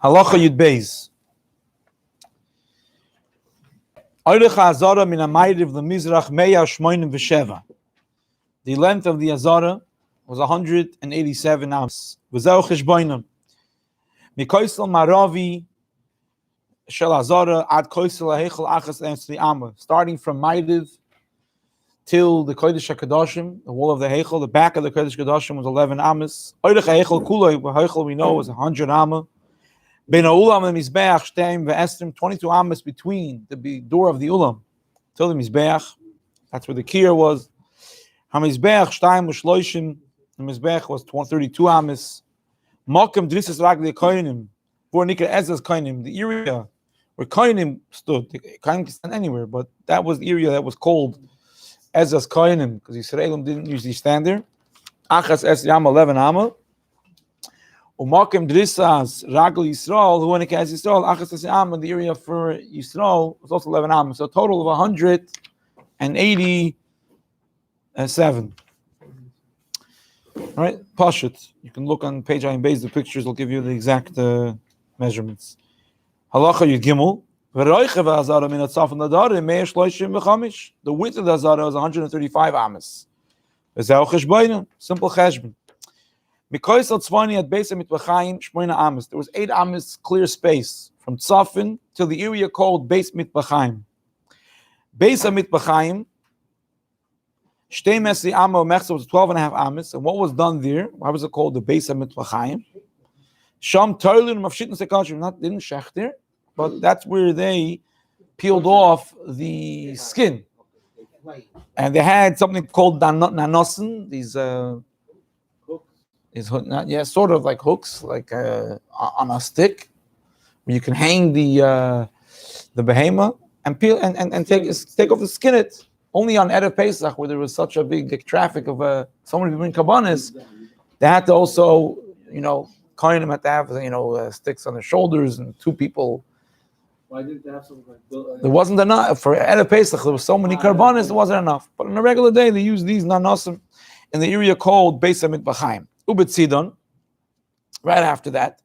Halacha Yud Beis. Oirecha Azara min Amayriv Lemizrach Meya Shmoinim V'Sheva. The length of the Azara was 187 amos. V'zeu Cheshboinim. Mikoisel Maravi Shel Azara ad Koisel HaHeichel Achas Ensli Amma. Starting from Ma'ariv till the Kodesh HaKadoshim, the wall of the Heichel, the back of the Kodesh HaKadoshim was 11 amos. Oirecha Heichel Kuloi, Heichel we know was 100 amma. Ben Ulam and Mizbeach Shteim ve'Estrim, 22 amos between the door of the Ulam till the Mizbeach. That's where the Kier was. HaMizbeach Shteim U'Shloishim, the Mizbeach was 32 amos. Mokem Drisas Ragli Koinim, for Nikar Ezra's Koinim, the area where Koinim stood. Koinim can stand anywhere, but that was the area that was called Ezra's Koinim, because Yisraelim didn't usually stand there. Achas Es Yam 11 amma. Umakim Drisas Ragli Yisrael, who when it has Yisrael, Achas Es Yam, the area for Yisrael was also 11 amma. So a total of 187. All right, Pashut. You can look on page Ayin Beis, the pictures will give you the exact measurements. Halacha Yud Gimel. The width of the Azara was 135 amos. Simple cheshbon. Because at Beis Mitbachayim 8 amos. There was 8 amos clear space from Tzafin till the area called Beis Mitbachayim. Beis Mitbachayim, Shtei Mesri Amma Mechza was 12.5 amos. And what was done there? Why was it called the Beis Mitbachayim? Sham Toilin Mafshitn Sekachim, not didn't shech there. But that's where they peeled off the skin. And they had something called nanosin, these sort of like hooks, like on a stick, where you can hang the behemoth and peel and take off the skin. It only on Erev Pesach, where there was such a big traffic of so many people in Kabbanis, they had to also, Kohanim had to have sticks on their shoulders and 2 people. Why didn't they have something like there wasn't enough for Erev Pesach. There was so many karbanis, there wasn't enough. But on a regular day, they used these nanosim in the area called Beis Mitbachayim. Ubet Sidon. Right after that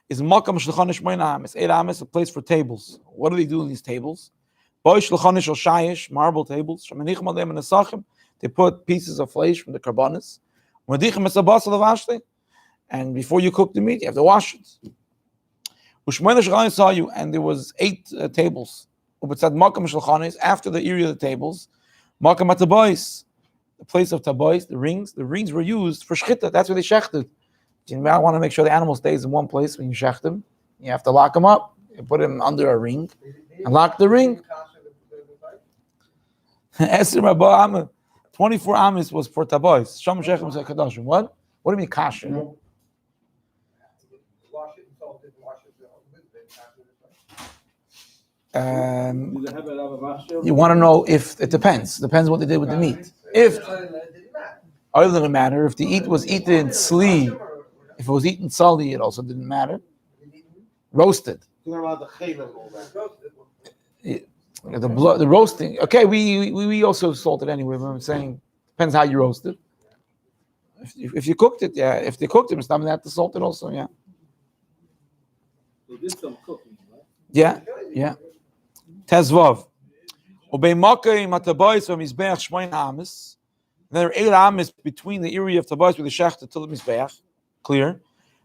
is Makam Shlechanish Moin Amis. 8 Amis, a place for tables. What do they do in these tables? Boy Shlechanish or Shayish, marble tables. Shemanichim Alem and Nesachim. They put pieces of flesh from the karbanis. And before you cook the meat, you have to wash it. Saw you, and there was 8 tables. After the area of the tables, the place of tabois, the rings were used for shchita. That's where they shechted. You want to make sure the animal stays in one place when you shecht them. You have to lock them up. You put them under a ring and lock the ring. 24 amis was for tabois. What? What do you mean kasher? You want to know if it depends what they did with the meat. If other than it matter, if the eat was eaten sli, if it was eaten sali, it also didn't matter. Roasted. The roasting. Okay, we also salt it anyway. I'm saying depends how you roast it. If you cooked it, yeah. If they cooked it, it's not that to salt it also, yeah. They did some cooking, right? Yeah. Tezvav. Obey Makkah Matabois from Mizbeach Shmoin Amis. There are 8 amis between the area of Tabois with the Shechta till the Mizbeach. Clear.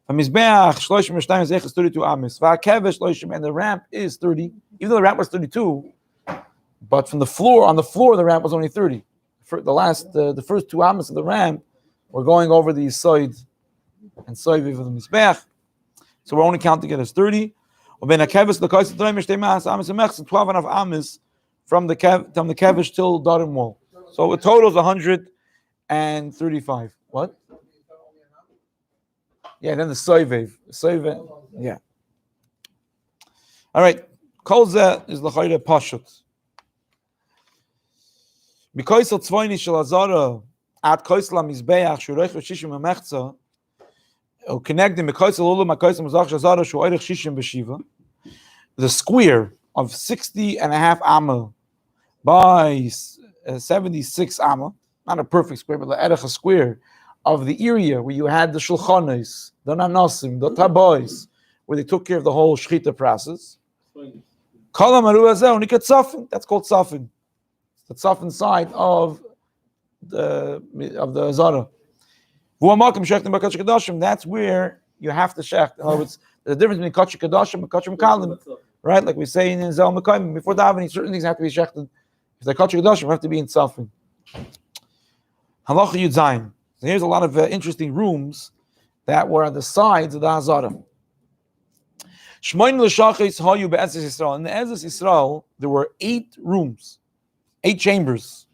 From Mizbeach Shloishim Mishtayim Zech is 32 amis. Va'kevesh Shloishim, and the ramp is 30. Even though the ramp was 32, but from the floor, on the floor the ramp was only 30. For the first 2 amis of the ramp were going over the Yisoid and Soiviv of the Mizbeach. So we're only counting it as 30. 12 and a half amis from the kevish till Darim wall. So a total is 135. What? Yeah, then the soivev. Yeah. All right. Kol zeh is l'chayre pashut. Because of tzvoini shel azara at koisel hamizbeach shureich v'shishim hamechza connecting because the square of 60 and a half amma by 76 amma, not a perfect square, but a square of the area where you had the shulchanos, the nanosim, the tabois, where they took care of the whole shechita process. Explain That's called tzafin. The tzafin side of the Azara. That's where you have to shecht. In other words, the difference between kachik kadashim and kachim kalim, right? Like we say in Zel Mekayim, before davening, certain things have to be shechted. If they're kachik kadashim, have to be in tzafin. Halacha Yud Zayin. So here's a lot of interesting rooms that were at the sides of the Azara. Shmoin l'shachis hayu be'etzes Yisrael. In the Etzes Yisrael, there were 8 rooms, 8 chambers.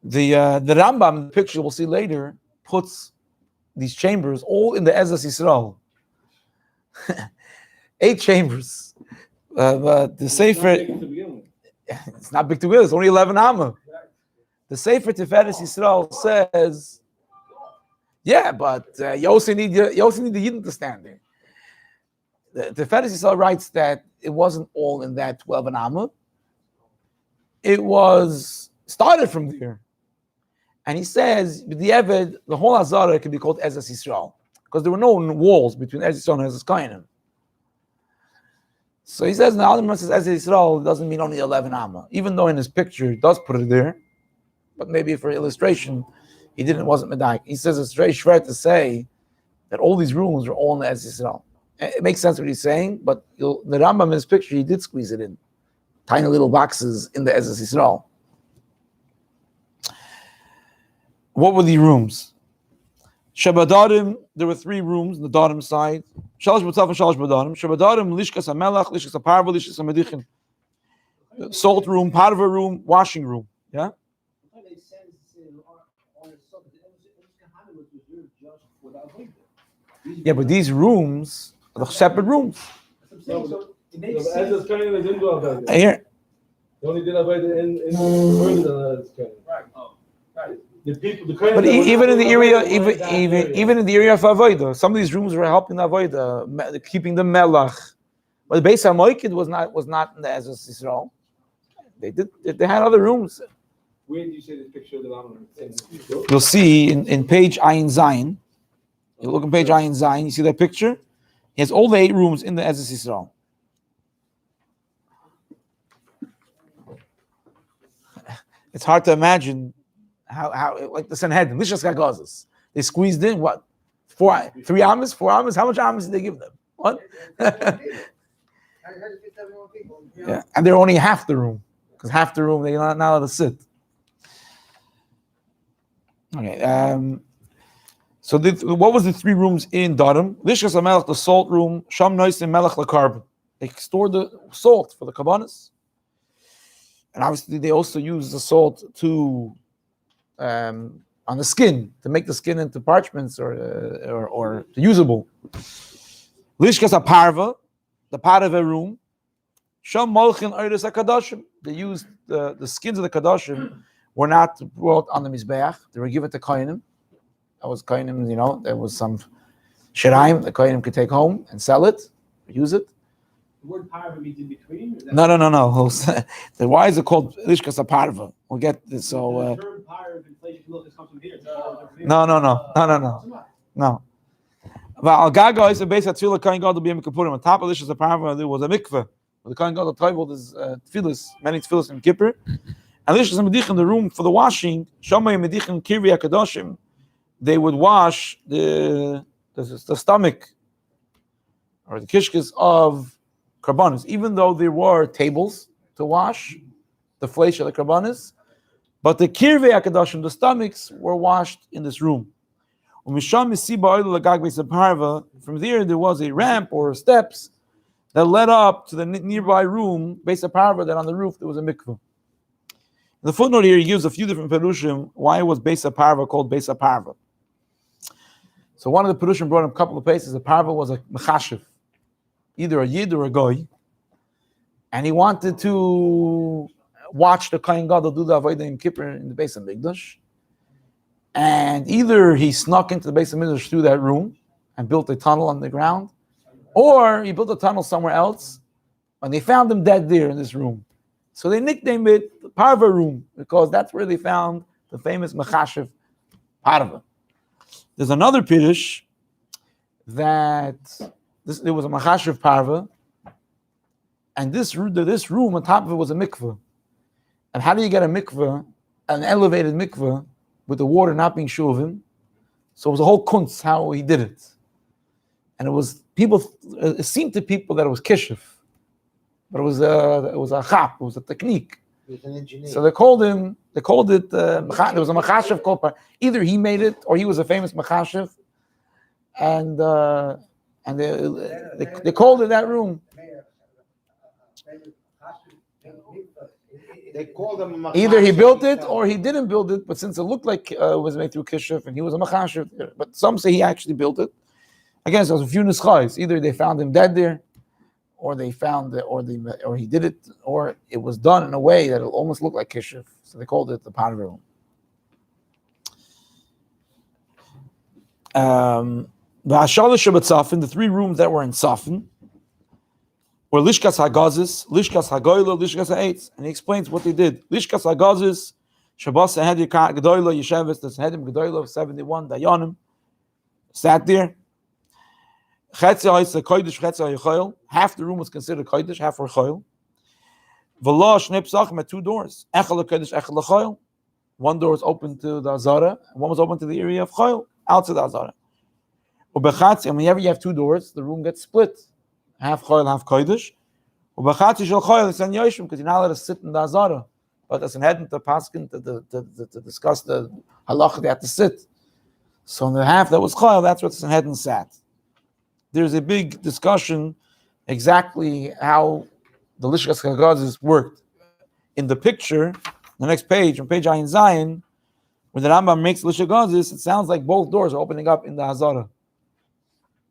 The Rambam, in the picture we'll see later, puts these chambers all in the Etzes Yisrael. 8 chambers. But the Sefer, it's not big to begin with, it's only 11 Amma. The Sefer Tiferes Yisrael says, yeah, but you also need the Yidden to stand there. The Tiferes Yisrael writes that it wasn't all in that 12 Amma. It was started from there. And he says, the whole Azara can be called Etzes Yisrael, because there were no walls between Etzes Yisrael and Etzes Kainim. So he says, now the Alderman says Etzes Yisrael doesn't mean only 11 Amma, even though in his picture he does put it there, but maybe for illustration, wasn't Medaik. He says it's very shver to say that all these rooms are all in the Etzes Yisrael. It makes sense what he's saying, but the Rambam in his picture, he did squeeze it in. Tiny little boxes in the Etzes Yisrael. What were the rooms? Shabadarim, there were 3 rooms on the Darim side. Shalosh B'tzaf and Shalosh Badarim. Shabadarim, Lishkas HaMelach, Lishkas HaParva, Lishkas HaMedichin. Salt room, Parva room, washing room. Yeah? Yeah, but these rooms are the separate rooms. Here. They only did Avodah in further than Right. But even in the area, even in the area of Avodah, some of these rooms were helping Avodah, keeping the melach. But the Beis HaMoikid was not in the Etzes Yisrael. They had other rooms. Where did you say this picture of the Rambam? You'll see in page Ayin Zayin. You look on page Ayin Zayin. You see that picture? He has all the 8 rooms in the Etzes Yisrael. It's hard to imagine how like the Sanhedrin, Lishas Gagazas. They squeezed in what? 3 amas, 4 amas? How much amas did they give them? What? Yeah, and they're only half the room, because half the room they're not allowed to sit. Okay. So what was the 3 rooms in Darim? Lishkas HaMelech, the salt room. Sham Noisim Melech LaKarb. They stored the salt for the kabbanis. And obviously they also use the salt to on the skin, to make the skin into parchments or usable. Lishkas HaParva, the Parva room. Sham Molchin Oiris HaKadoshim. They used the skins of the Kadoshim were not brought on the Mizbeach. They were given to Kohanim. That was Kohanim, there was some Shiraim the Kohanim could take home and sell it, use it. The word parva means in between? No. Why is it called Lishkas HaParva? We'll get this. So, the term parva inflation comes from here. No. Al Gaga is a base at Tzila Kohen Gadol B'Yom Kippurim. On top of Lishkas HaParva, there was a mikveh. The Kohen Gadol traveled his tefillas, many tefillas in Kippur. And Lishkas HaMedichin, the room for the washing, Shamay Medichin Kirvi HaKadoshim, they would wash the stomach or the kishkes of karbanis, even though there were tables to wash the flesh of the karbanis, but the kirvei hakadoshim, the stomachs, were washed in this room. From there was a ramp or steps that led up to the nearby room, Beis HaParva, that on the roof there was a mikveh. The footnote here gives a few different perushim why was Beis HaParva called Beis HaParva. So one of the perushim brought him a couple of places. The Parva was a mechashiv, either a yid or a goy, and he wanted to watch the Kohen Gadol do the Avodah in Kippur in the Beis HaMikdash, and either he snuck into the Beis HaMikdash through that room and built a tunnel on the ground, or he built a tunnel somewhere else, and they found him dead there in this room. So they nicknamed it the Parva room, because that's where they found the famous mechashiv Parva. There's another Pirush that there was a machashiv parva, and this room on top of it was a mikveh. And how do you get a mikveh, an elevated mikveh, with the water not being shuvim? So it was a whole kunz how he did it. And it seemed to people that it was kishuf, but it was a chap, it was a technique. He was an engineer. So they called it, there was a machashiv called, either he made it or he was a famous machashiv, and they called it that room. They called him a Either he built it or he didn't build it, but since it looked like it was made through kishuf and he was a machashiv, but some say he actually built it. Again, so there's a few nuschais. Either they found him dead there, or they found it, or he did it, or it was done in a way that it almost looked like kishuf. So they called it the pot room. The three rooms that were in Safin were Lishkas Hagazis, Lishkas Hagoyla, Lishkas Ha'etz. And he explains what they did. Lishkas Hagazis, Shabbos Hedi Gedoyla, Yeshevis, the Hedim Gedoyla of 71, Dayanim, sat there. Half the room was considered Kodesh, half were Choyl. V'lo Shnei Psachim had two doors. Echel Kodesh, Echel Choyl. One door was open to the Azara, and one was open to the area of Choyl, outside the Azara. And whenever you have two doors, the room gets split. Half Choyl, half Kodesh. Because you're not allowed to sit in the Azara. But as an head to Paskin to discuss the halacha, they had to sit. So in the half that was Choyl, that's what Sanhedrin sat. There's a big discussion exactly how the Lishkas Hagazis worked. In the picture, the next page, on page Ayin Zion, when the Rambam makes Lishkas Hagazis, it sounds like both doors are opening up in the Hazara.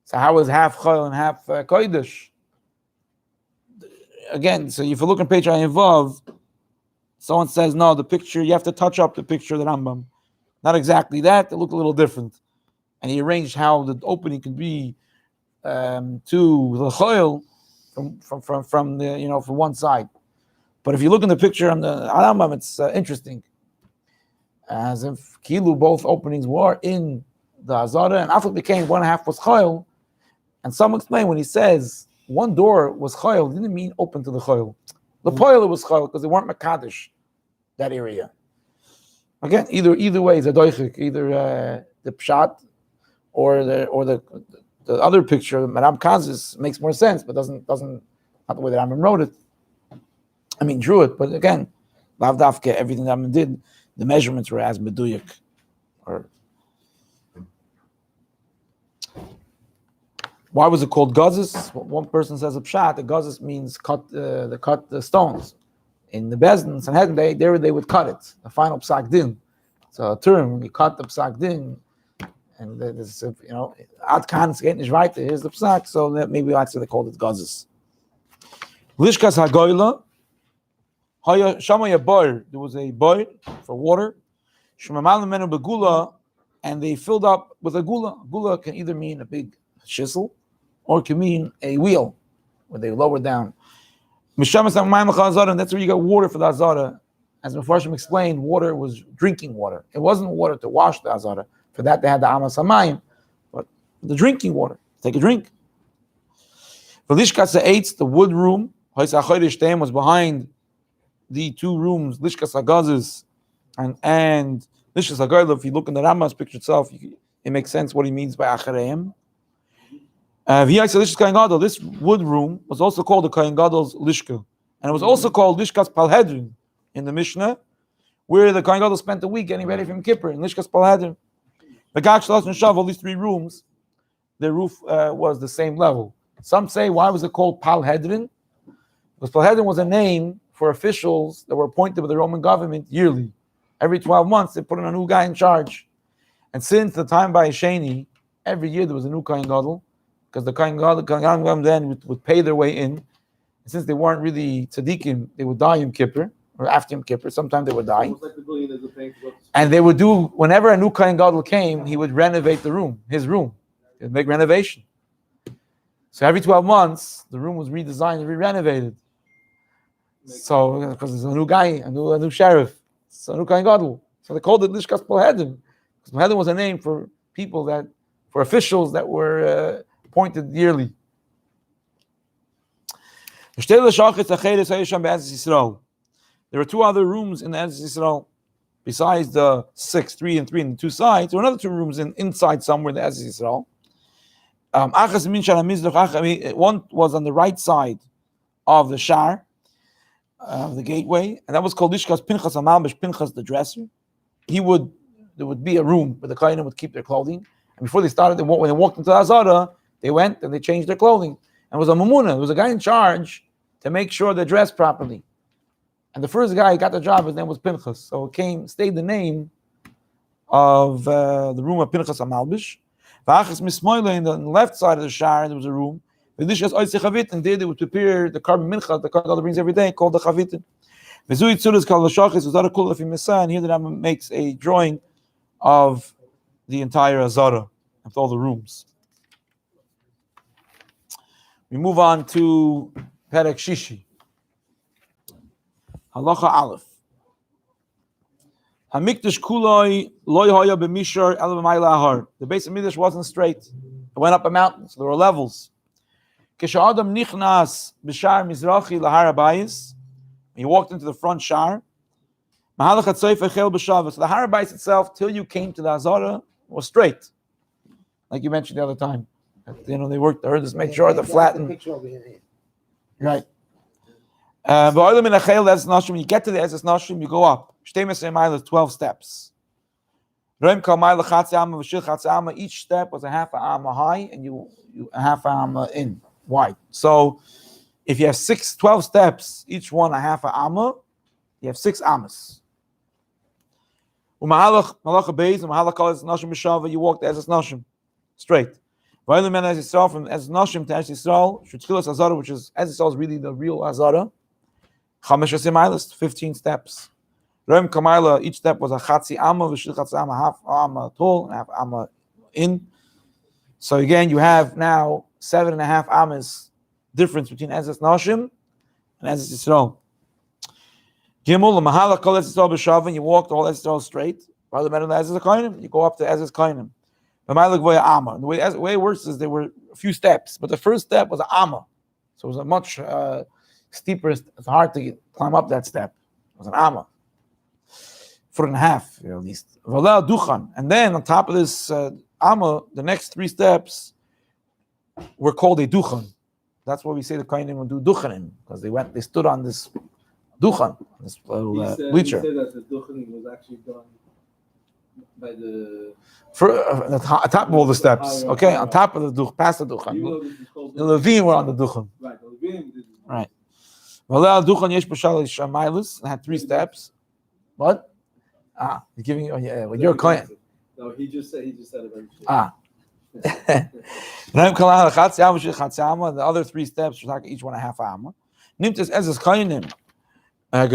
So how is half Chayil and half Kodesh? Again, so if you look on page Ayin Vav, someone says, no, the picture, you have to touch up the picture of the Rambam. Not exactly that, it looked a little different. And he arranged how the opening could be to the Chayil from the from one side. But if you look in the picture on the Rambam, it's interesting. As if Kilu, both openings were in the Azara, and after it became 1.5 was Chayil. And some explain when he says one door was Chayil, didn't mean open to the Chayil. The Poil was Chayil because they weren't Makadish, that area. Again, either way is a doichik, either the Pshat or the other picture, Madame Kazis, makes more sense, but doesn't not the way that Rambam wrote it. I mean, drew it, but again, Lav Dafke, everything that Rambam did, the measurements were as Meduyak. Or why was it called Gazis? One person says a Pshat, the Gazis means cut the stones. In the Bezdin, Sanhedrin, they would cut it, the final Psak Din. So a term, when you cut the Psak Din, and there's, Ad Khan is getting right, here's the Psak, so that maybe that's why they called it Gazis. Lishkas Hagoyla, Shamaya Boir, there was a boir for water, Shemamal Menu Begula, and they filled up with a gula. Gula can either mean a big chisel, or it can mean a wheel, where they lower down. And that's where you got water for the Azara. As Mefarshim explained, water was drinking water. It wasn't water to wash the Azara. For that they had the Amas Hamayim, but the drinking water, take a drink. For Lishkas Ha'etz, the wood room, was behind the two rooms, Lishkas Hagazis and Lishkas Hagayla. If you look in the Rambam's picture itself, it makes sense what he means by Achareim. This wood room was also called the Kohen Gadol's Lishka, and it was also called Lishkas Palhedrin in the Mishnah, where the Kohen Gadol spent a week getting ready for Yom Kippur in Lishkas Palhedrin. The Gach Shlosh and Shav, all these three rooms, the roof was the same level. Some say, why was it called Palhedrin? Because Palhedrin was a name for officials that were appointed by the Roman government yearly. Every 12 months, they put in a new guy in charge. And since the time by Sheni, every year there was a new Kohen Gadol, because the Kohen Gadol then would pay their way in. And since they weren't really tzaddikim, they would die Yom Kippur, or after Yom Kippur, sometimes they would die. And they would do, whenever a new Kohen Gadol came, he would renovate his room. He would make renovation. So every 12 months, the room was redesigned and re-renovated. So, because there's a new guy, a new sheriff, so a new Kohen Gadol. So they called it Lishkas Palhedrin, because Palhedrin was a name for people for officials that were appointed yearly. There were two other rooms in the Eretz Yisrael. Besides the 6, 3 and 3 and the two sides, there were another two rooms inside somewhere in the Eretz Yisrael. One was on the right side of the shar, the gateway, and that was called Lishkas Pinchas Amalbish, Pinchas the dresser. There would be a room where the Kohanim would keep their clothing, and before they started, when they walked into the Hazara, they went and they changed their clothing. And it was a mamuna, there was a guy in charge to make sure they're dressed properly. And the first guy who got the job, his name was Pinchas. So it stayed the name of the room of Pinchas Amalbish. In the left side of the shar, there was a room. And there they would prepare the carbon mincha, the carbon brings every day, called the chavitin. And here the Rambam makes a drawing of the entire Azara, of all the rooms. We move on to Perek Shishi. Halacha Aleph. Hamikdash kuloi loy hoya b'mishar ela b'mayla ahar. The base of Mikdash wasn't straight; it went up a mountain, so there were levels. Kishadam nichnas b'shar mizrachi lahar habayis. He walked into the front shar. Mahalach hatzayf echel b'shavas. So the har habayis itself, till you came to the Hazara, was straight, like you mentioned the other time. They worked there to make sure they're flattened. Right. When you get to the Ezes Nashim, you go up. 12 steps. Each step was a half a amma high and you a half a amma in wide. So if you have 12 steps, each one a half a amma, you have 6 ammas. You walk the Ezes Nashim straight. From Ezes Nashim to Ezes Yisrael, which is Ezes Yisrael is really the real Hazara. 15 steps. Each step was a chatzi amma, half amma tall, and half amma in. So again, you have now 7.5 ammas difference between Ezes Nashim and Ezes Yisrael. Gimel, mahala kol Ezes Yisrael b'shavin, you walk the whole Ezes Yisrael straight. Rather than Ezes Kohanim, you go up to Ezes Kohanim. The way it works is there were a few steps, but the first step was an amma, so it was a much steeper. It's hard to climb up that step. It was an amma, 4.5 at least. And then on top of this amma, the next 3 steps were called a duchan. That's why we say the Kohanim would do duchanim, because they stood on this duchan, this bleacher. He said that the duchan was actually done by the top of all the steps. Okay, on top of the duch, past the duchan. The Levim were on the duchan. Right, the Levim did. Right. It had 3 steps. What? He's giving you. Yeah, when you're a Kohen. No, he just said it very The other 3 steps were each one a half amma. Nimtes Ezes Kohanim. So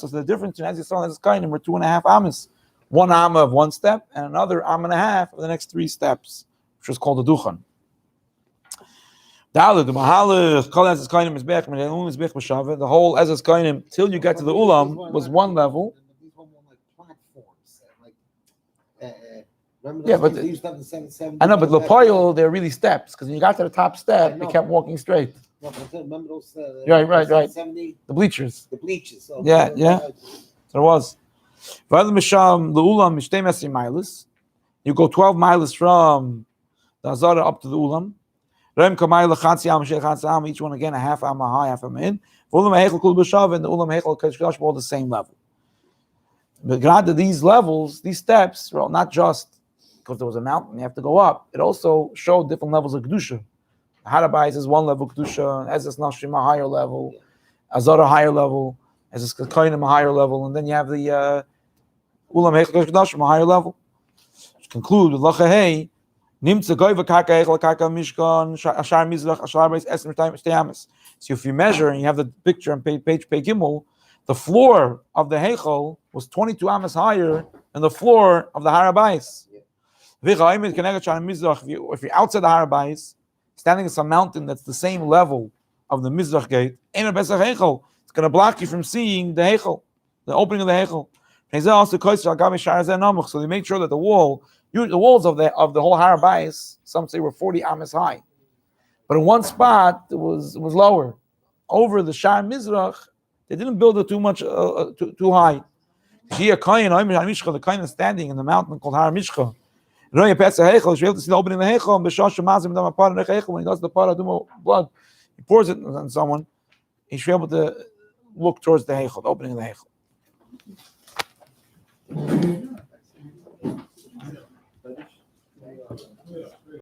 the difference between Ezes Yisrael and Ezes Kohanim were 2.5 ammas. 1 amma of 1 step and another amma and a half of the next 3 steps, which was called the duchan. The whole Ezes Kohanim till you get to the ulam was 1 level. Yeah, but I know, but Lepoil, they're really steps, because when you got to the top step, they kept walking straight. No, but remember those? Right. 70? The bleachers. The bleachers. So Yeah. There was. You go 12 miles from the Hazara up to the ulam. Each one again a half amma high, half amma in. And the ulam hechel all the same level. But granted, these levels, these steps, were not just because there was a mountain you have to go up. It also showed different levels of kedusha. Harabais is 1 level kedusha, Ezes Nashim a higher level, Azara a higher level, Ezes Kohanim a higher level, and then you have the ulam hechel kedusha a higher level. To conclude with lachahei. So if you measure and you have the picture on page Gimel, the floor of the Heichel was 22 amas higher than the floor of the Har Habayis. If you're outside the Har Habayis, standing on some mountain that's the same level of the Mizrach gate, it's going to block you from seeing the Heichel, the opening of the Heichel. So they made sure that the wall The walls of the whole Harabais, some say, were 40 amas high, but in one spot it was lower. Over the Shar Mizrach, they didn't build it too much too high. The Kain is standing in the mountain called Har Mishcha. Roya Petsa Heichel, you able to see the opening of the Heichel, and B'Shosh Mazim Dama Par Heichel, when he does the Paraduma blood, he pours it on someone, he should be able to look towards the Heichel, the opening of the Heichel.